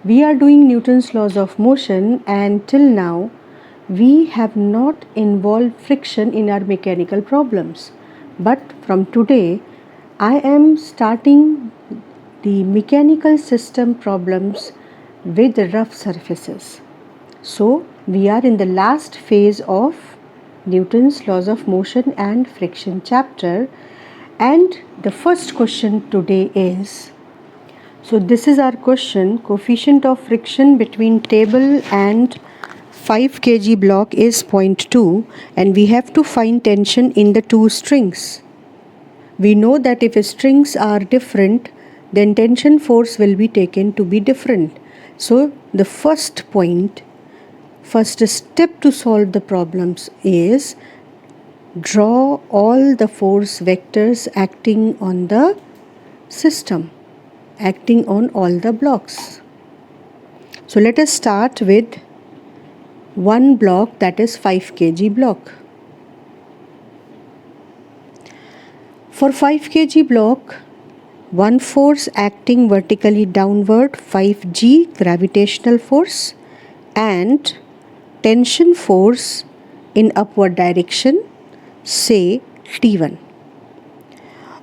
We are doing Newton's laws of motion, and till now we have not involved friction in our mechanical problems. But from today I am starting the mechanical system problems with rough surfaces. So we are in the last phase of Newton's laws of motion and friction chapter, and the first question today is, so this is our question: coefficient of friction between table and 5 kg block is 0.2 and we have to find tension in the two strings. We know that if strings are different, then tension force will be taken to be different. So the first step to solve the problems is draw all the force vectors acting on the system, acting on all the blocks. So let us start with one block, that is 5 kg block. For 5 kg block, one force acting vertically downward, 5g gravitational force, and tension force in upward direction, say T1.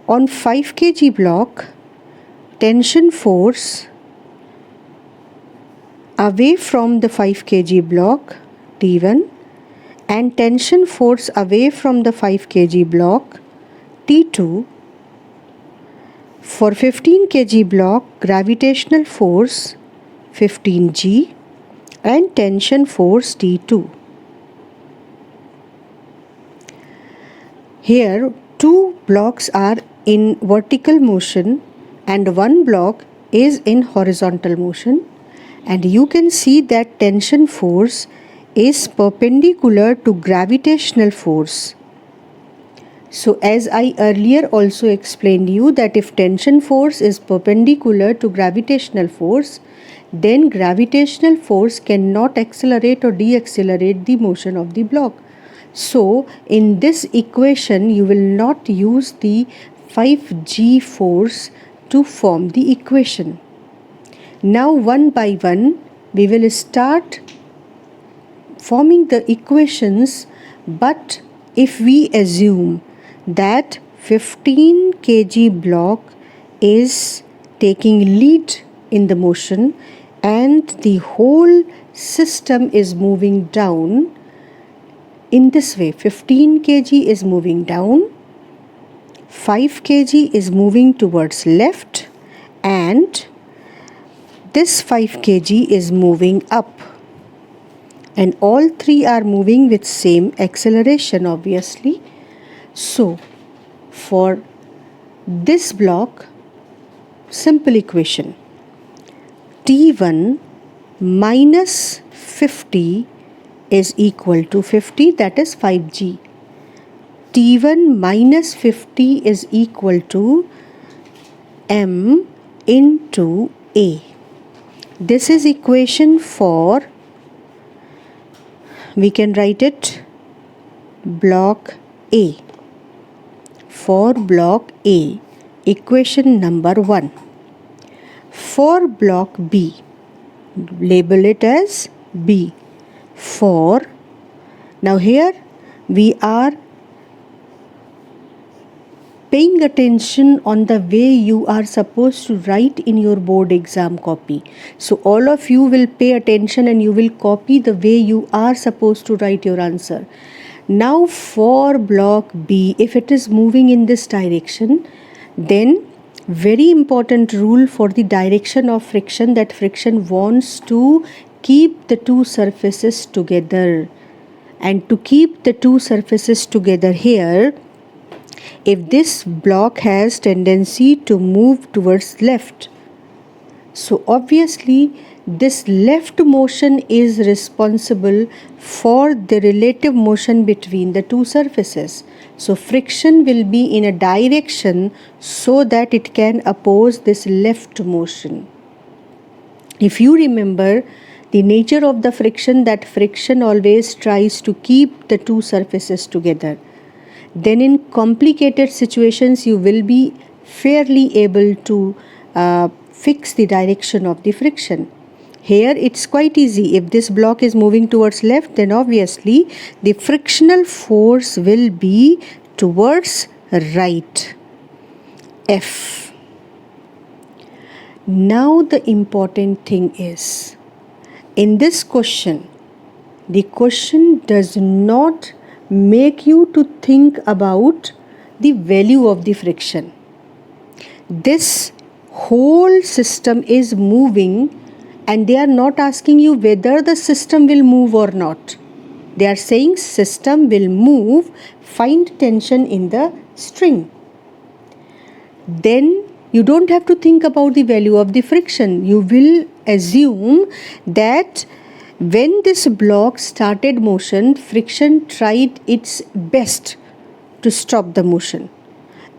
On 5 kg block, tension force away from the 5 kg block, T1, and tension force away from the 5 kg block, T2. For 15 kg block, gravitational force 15g and tension force T2. Here two blocks are in vertical motion and one block is in horizontal motion, and you can see that tension force is perpendicular to gravitational force. So as I earlier also explained you that if tension force is perpendicular to gravitational force, then gravitational force cannot accelerate or deaccelerate the motion of the block. So in this equation you will not use the 5g force to form the equation. Now one by one we will start forming the equations, but if we assume that 15 kg block is taking lead in the motion and the whole system is moving down in this way, 15 kg is moving down, 5 kg is moving towards left, and this 5 kg is moving up, and all three are moving with same acceleration obviously. So for this block, simple equation, T1 minus 50 is equal to 50, that is 5g. T1 minus 50 is equal to m into a. This is equation for, we can write it block A. For block A, equation number 1. For block B, label it as B. For, now here we are paying attention on the way you are supposed to write in your board exam copy. So all of you will pay attention and you will copy the way you are supposed to write your answer. Now for block B, if it is moving in this direction, then very important rule for the direction of friction, that friction wants to keep the two surfaces together. And to keep the two surfaces together here, if this block has tendency to move towards left, so obviously this left motion is responsible for the relative motion between the two surfaces. So friction will be in a direction so that it can oppose this left motion. If you remember the nature of the friction, that friction always tries to keep the two surfaces together, then in complicated situations you will be fairly able to fix the direction of the friction. Here it's quite easy. If this block is moving towards left, then obviously the frictional force will be towards right. F. Now the important thing is, in this question, the question does not make you to think about the value of the friction. This whole system is moving and they are not asking you whether the system will move or not. They are saying system will move, find tension in the string. Then you don't have to think about the value of the friction. You will assume that when this block started motion, friction tried its best to stop the motion.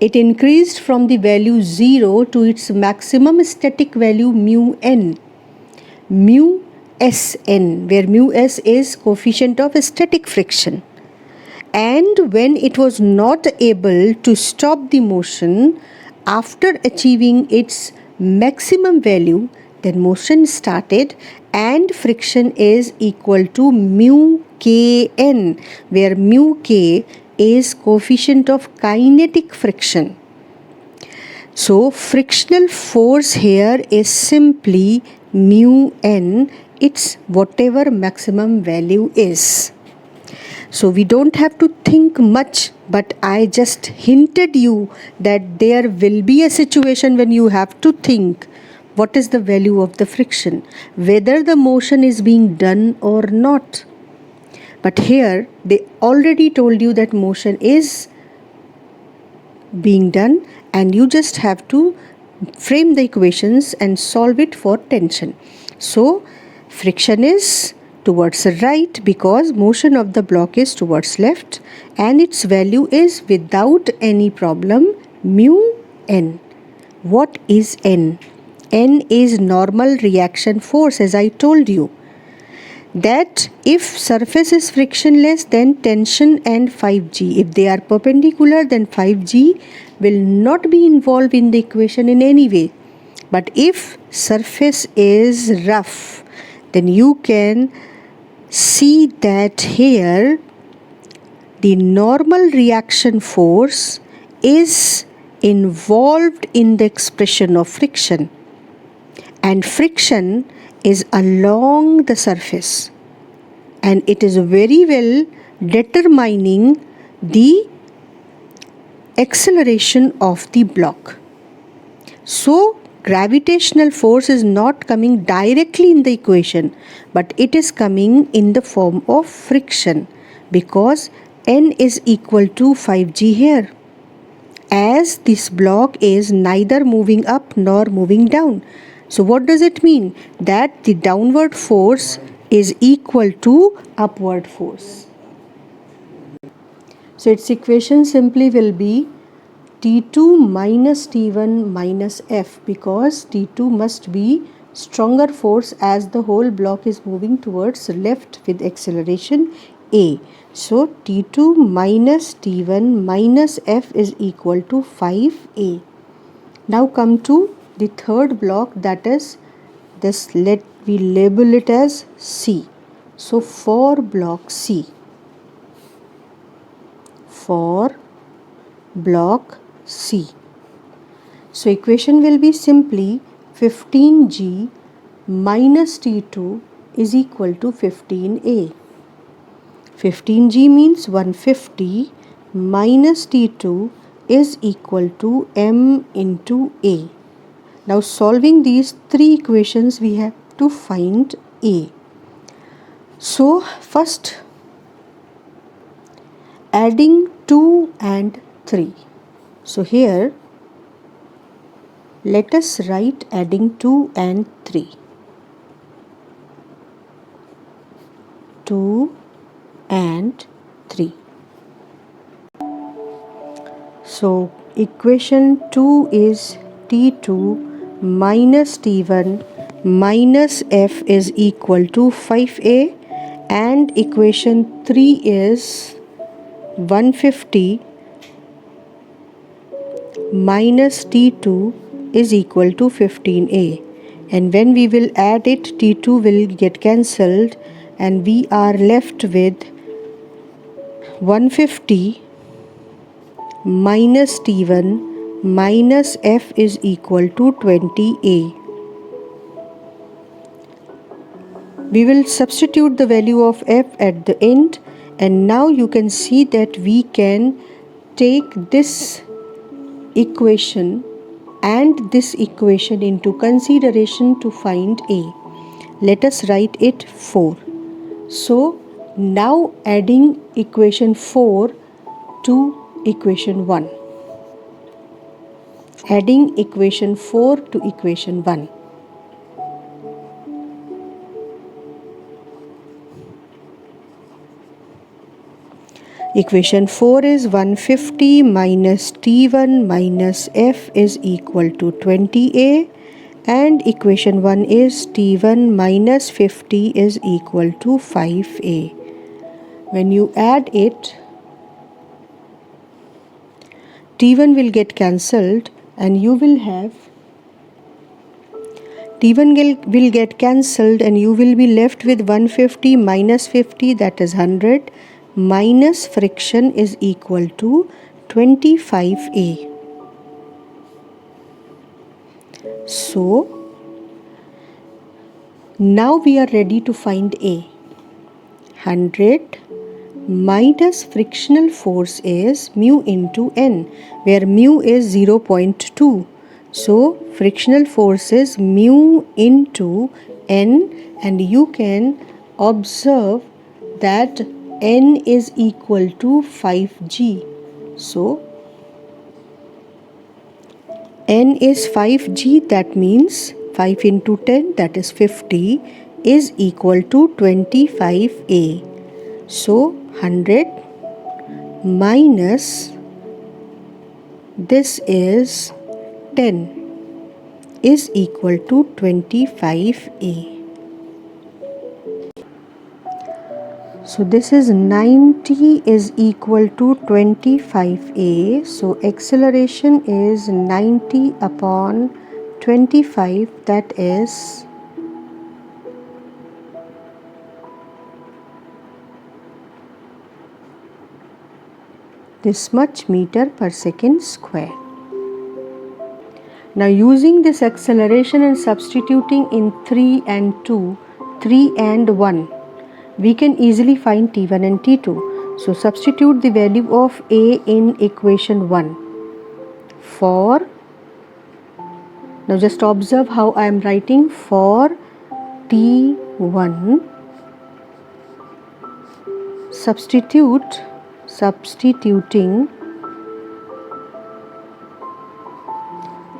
It increased from the value 0 to its maximum static value mu n. Mu Sn, where mu s is coefficient of static friction. And when it was not able to stop the motion after achieving its maximum value, then motion started and friction is equal to mu kn, where mu k is coefficient of kinetic friction. So frictional force here is simply mu n, it's whatever maximum value is. So we don't have to think much, but I just hinted you that there will be a situation when you have to think what is the value of the friction, whether the motion is being done or not. But here they already told you that motion is being done and you just have to frame the equations and solve it for tension. So friction is towards the right because motion of the block is towards left and its value is without any problem mu n. What is n? N is normal reaction force, as I told you. That if surface is frictionless, then tension and 5G. If they are perpendicular, then 5G will not be involved in the equation in any way. But if surface is rough, then you can see that here the normal reaction force is involved in the expression of friction. And friction is along the surface and it is very well determining the acceleration of the block. So gravitational force is not coming directly in the equation, but it is coming in the form of friction because n is equal to 5G here, as this block is neither moving up nor moving down. So what does it mean? That the downward force is equal to upward force. So its equation simply will be T2 minus T1 minus F, because T2 must be stronger force as the whole block is moving towards left with acceleration A. So T2 minus T1 minus F is equal to 5A. Now come to the third block, that is this, let we label it as C. So for block C, for block C, so equation will be simply 15G minus T2 is equal to 15A. 15G means 150 minus T2 is equal to M into A. Now solving these three equations, we have to find A. So first adding 2 and 3. So here let us write adding 2 and 3. 2 and 3. So equation 2 is T2 minus T1 minus F is equal to 5A, and equation 3 is 150 minus T2 is equal to 15A, and when we will add it, T2 will get cancelled and we are left with 150 minus T1 minus F is equal to 20A. We will substitute the value of F at the end, and now you can see that we can take this equation and this equation into consideration to find A. Let us write it 4. So now adding equation 4 to equation 1. Adding equation 4 to equation 1. Equation 4 is 150 minus T1 minus F is equal to 20A, and equation 1 is T1 minus 50 is equal to 5A. When you add it, T1 will get cancelled and you will have T1 will get cancelled and you will be left with 150 minus 50, that is 100, minus friction is equal to 25A. So now we are ready to find A. 100 minus frictional force is mu into N, where mu is 0.2. So frictional force is mu into N, and you can observe that N is equal to 5G. So N is 5G, that means 5 into 10, that is 50, is equal to 25A. So 100 minus this is 10 is equal to 25A. So this is 90 is equal to 25A. So acceleration is 90 upon 25, that is this much meter per second square. Now using this acceleration and substituting in 3 and 2, 3 and 1, we can easily find T1 and T2. So substitute the value of A in equation 1. Now just observe how I am writing. For T1, substituting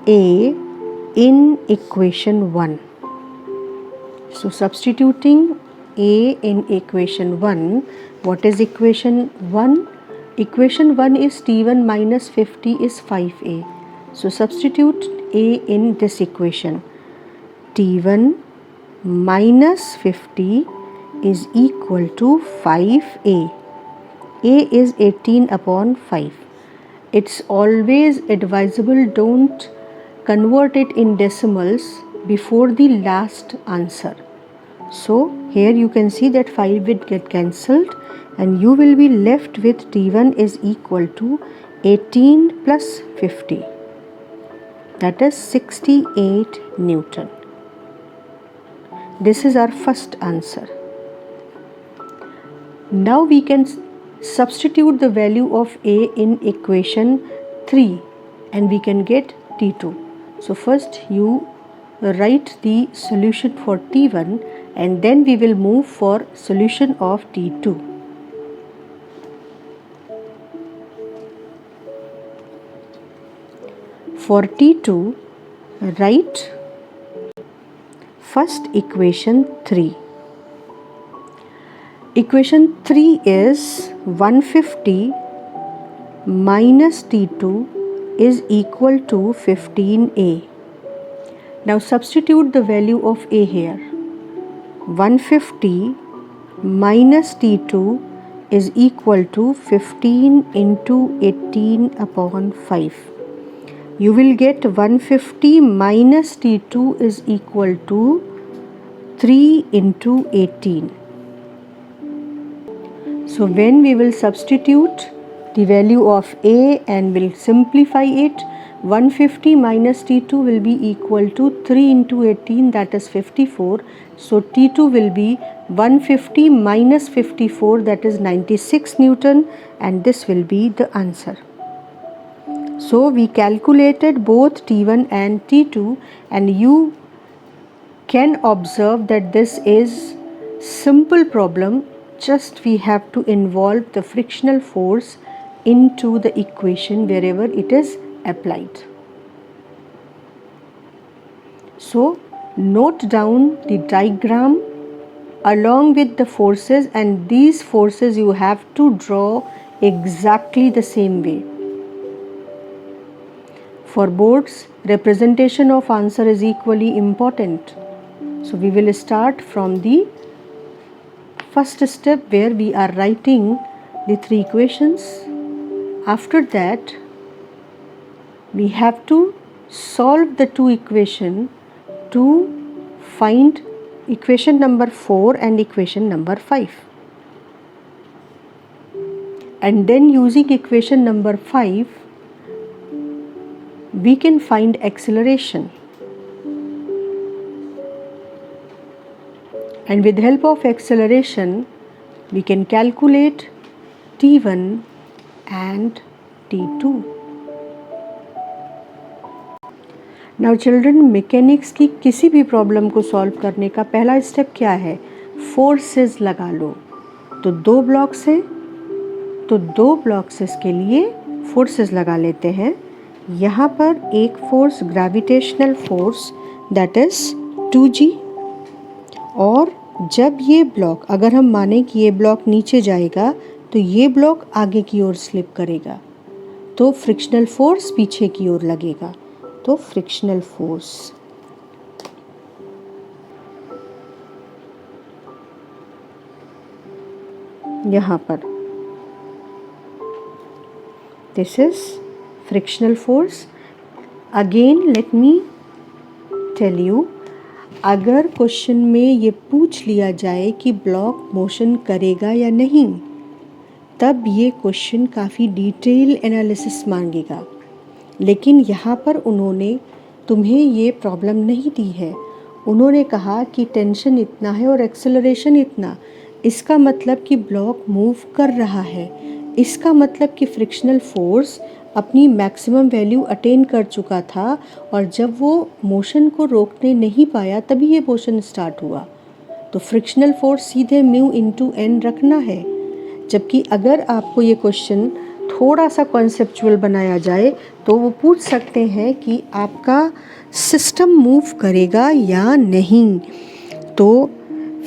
A in equation 1. So substituting A in equation 1, what is equation 1? Equation 1 is T1 minus 50 is 5A. So substitute A in this equation. T1 minus 50 is equal to 5A. A is 18 upon 5. It's always advisable, don't convert it in decimals before the last answer. So here you can see that 5 will get cancelled and you will be left with T1 is equal to 18 plus 50, that is 68 Newton. This is our first answer. Now we can substitute the value of A in equation 3 and we can get T2. So first you write the solution for T1 and then we will move for solution of T2. For T2, write first equation 3. Equation 3 is 150 minus T2 is equal to 15A. Now substitute the value of A here. 150 minus T2 is equal to 15 into 18 upon 5. you will get 150 minus T2 is equal to 3 into 18. So when we will substitute the value of A and will simplify it, 150 minus T2 will be equal to 3 into 18, that is 54. So T2 will be 150 minus 54, that is 96 Newton, and this will be the answer. So we calculated both T1 and T2, and you can observe that this is simple problem. Just we have to involve the frictional force into the equation wherever it is applied. So note down the diagram along with the forces, and these forces you have to draw exactly the same way. For boards, representation of answer is equally important. So we will start from the first step where we are writing the three equations. After that, we have to solve the two equations to find equation number 4 and equation number 5. And then using equation number 5, we can find acceleration. And with help of acceleration, we can calculate T1 and T2. Now children, mechanics की किसी भी problem को solve करने का पहला step क्या है? Forces लगा लो. तो दो ब्लॉक्स हैं, तो दो ब्लॉक्स के लिए फोर्सेस लगा लेते हैं. यहाँ पर एक force gravitational force that is 2G, और जब ये ब्लॉक, अगर हम माने कि ये ब्लॉक नीचे जाएगा तो ये ब्लॉक आगे की ओर स्लिप करेगा, तो फ्रिक्शनल फोर्स पीछे की ओर लगेगा. तो फ्रिक्शनल फोर्स यहाँ पर, this is frictional force. Again let me tell you, अगर क्वेश्चन में ये पूछ लिया जाए कि ब्लॉक मोशन करेगा या नहीं, तब ये क्वेश्चन काफ़ी डिटेल एनालिसिस मांगेगा. लेकिन यहाँ पर उन्होंने तुम्हें ये प्रॉब्लम नहीं दी है. उन्होंने कहा कि टेंशन इतना है और एक्सेलरेशन इतना. इसका मतलब कि ब्लॉक मूव कर रहा है. इसका मतलब कि फ्रिक्शनल फोर्स अपनी मैक्सिमम वैल्यू अटेन कर चुका था, और जब वो मोशन को रोकने नहीं पाया तभी ये मोशन स्टार्ट हुआ. तो फ्रिक्शनल फोर्स सीधे म्यू इंटू एन रखना है. जबकि अगर आपको ये क्वेश्चन थोड़ा सा कॉन्सेप्चुअल बनाया जाए तो वो पूछ सकते हैं कि आपका सिस्टम मूव करेगा या नहीं. तो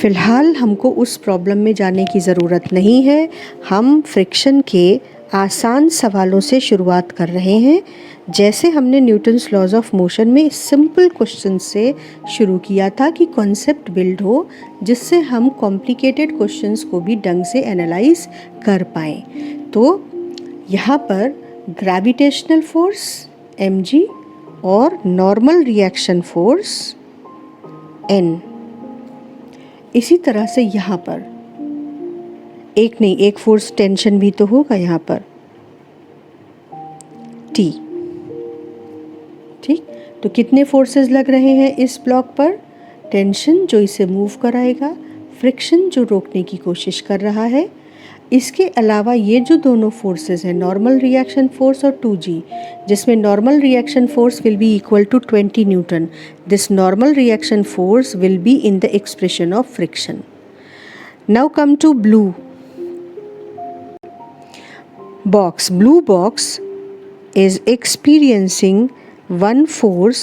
फ़िलहाल हमको उस प्रॉब्लम में जाने की ज़रूरत नहीं है. हम फ्रिक्शन के आसान सवालों से शुरुआत कर रहे हैं, जैसे हमने न्यूटन्स लॉज ऑफ मोशन में सिंपल क्वेश्चन से शुरू किया था कि कॉन्सेप्ट बिल्ड हो, जिससे हम कॉम्प्लिकेटेड क्वेश्चंस को भी ढंग से एनालाइज कर पाएँ. तो यहाँ पर ग्रेविटेशनल फोर्स mg और नॉर्मल रिएक्शन फोर्स n. इसी तरह से यहाँ पर एक नहीं, एक फोर्स टेंशन भी तो होगा यहाँ पर, T. ठीक, तो कितने फोर्सेस लग रहे हैं इस ब्लॉक पर? टेंशन जो इसे मूव कराएगा, फ्रिक्शन जो रोकने की कोशिश कर रहा है. इसके अलावा ये जो दोनों फोर्सेस हैं, नॉर्मल रिएक्शन फोर्स और 2G, जिसमें normal reaction force will be equal to 20 newton. This normal reaction force will be in the expression of friction. Now come to blue box. Blue box is experiencing one force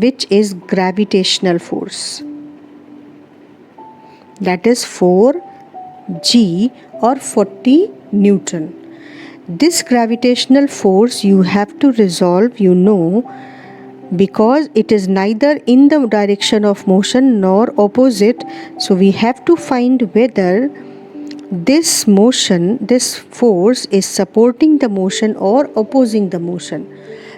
which is gravitational force, that is 4G or 40 Newton. This gravitational force you have to resolve, you know, because it is neither in the direction of motion nor opposite. So we have to find whether this motion, this force is supporting the motion or opposing the motion.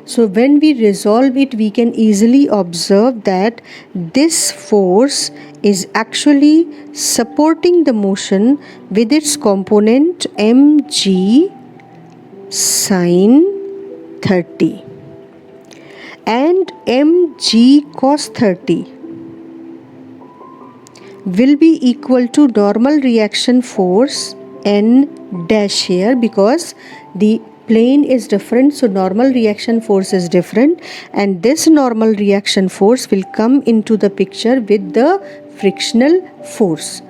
So when we resolve it, we can easily observe that this force is actually supporting the motion with its component mg sine 30 and mg cos 30 will be equal to normal reaction force N dash here, because the plane is different, so normal reaction force is different, and this normal reaction force will come into the picture with the frictional force.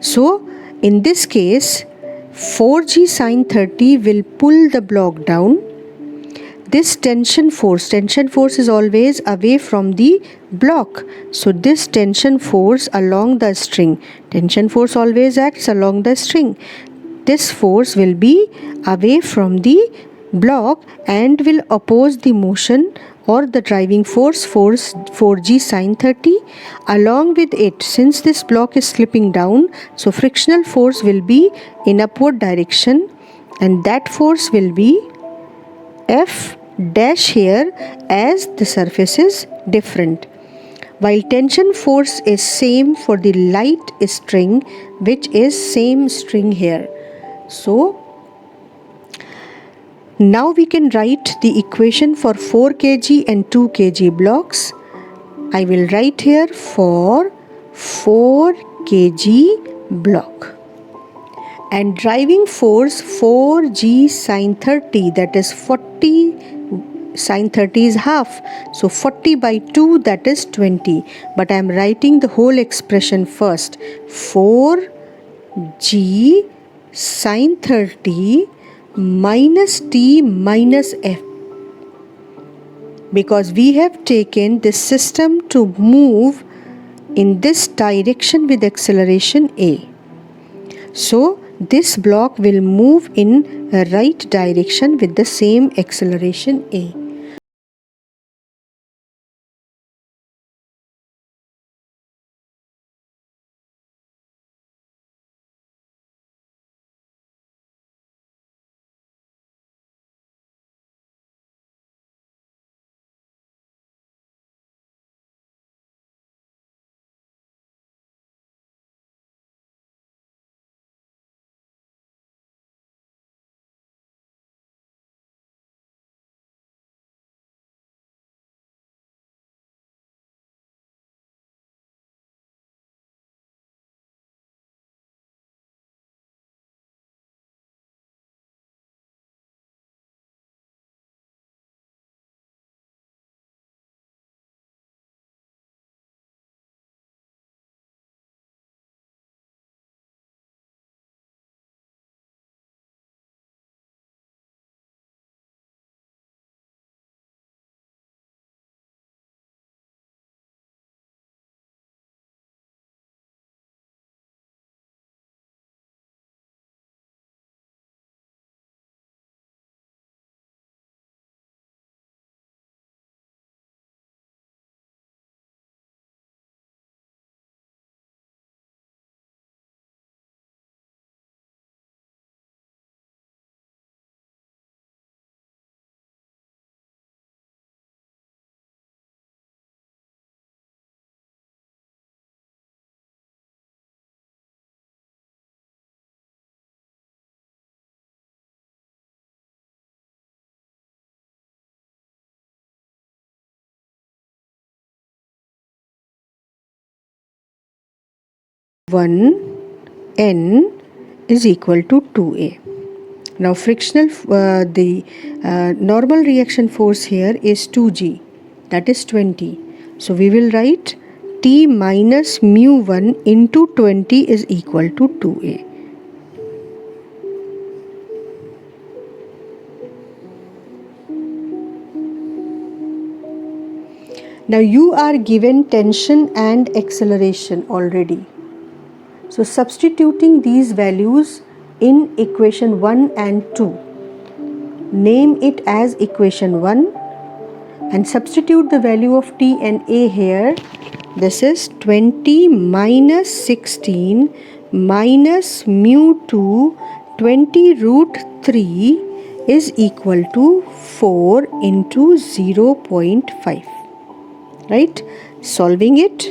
So in this case 4g sine 30 will pull the block down. This tension force is always away from the block. So this tension force along the string, tension force always acts along the string. This force will be away from the block and will oppose the motion or the driving force 4g sine 30. Along with it, since this block is slipping down, so frictional force will be in upward direction, and that force will be F dash here as the surface is different, while tension force is same for the light string, which is same string here. So now we can write the equation for 4 kg and 2 kg blocks. I will write here for 4 kg block. And driving force 4g sine 30, that is 40, sine 30 is half, so 40 by 2, that is 20. But I am writing the whole expression first. 4g sine 30 minus t minus f, because we have taken this system to move in this direction with acceleration a. So this block will move in a right direction with the same acceleration a. One N is equal to 2A. Now the normal reaction force here is 2g, that is 20. So we will write T minus mu 1 into 20 is equal to 2A. Now you are given tension and acceleration already. So substituting these values in equation 1 and 2, name it as equation 1 and substitute the value of t and a here. This is 20 minus 16 minus mu 2, 20 root 3 is equal to 4 into 0.5. Right? Solving it.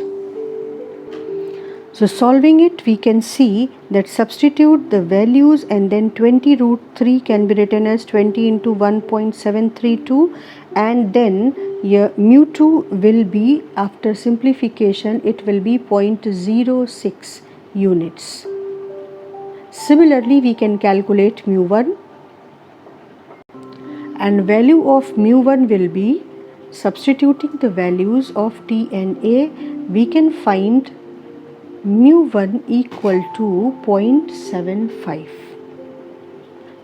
So solving it, we can see that substitute the values and then 20 root 3 can be written as 20 into 1.732, and then your mu2 will be, after simplification, it will be 0.06 units. Similarly, we can calculate mu1, and value of mu1 will be, substituting the values of T and A, we can find mu1 equal to 0.75.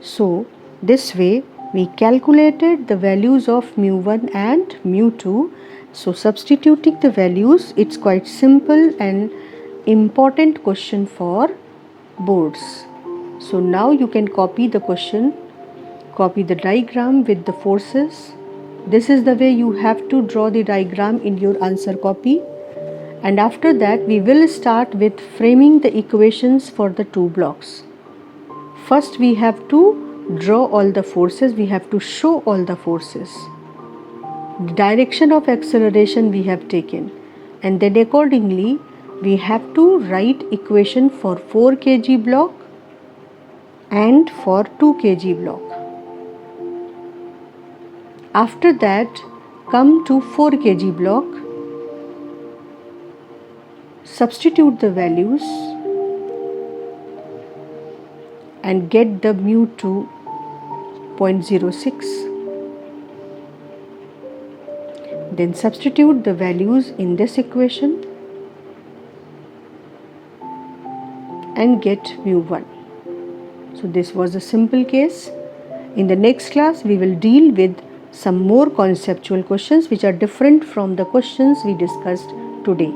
So this way we calculated the values of mu1 and mu2. So substituting the values, it's quite simple and important question for boards. So now you can copy the question, copy the diagram with the forces. This is the way you have to draw the diagram in your answer copy. And after that, we will start with framing the equations for the two blocks. First, we have to draw all the forces, we have to show all the forces. The direction of acceleration we have taken, and then accordingly, we have to write equation for 4 kg block and for 2 kg block. After that, come to 4 kg block. Substitute the values and get the mu2 0.06. Then substitute the values in this equation and get mu1. So this was a simple case. In the next class, we will deal with some more conceptual questions which are different from the questions we discussed today.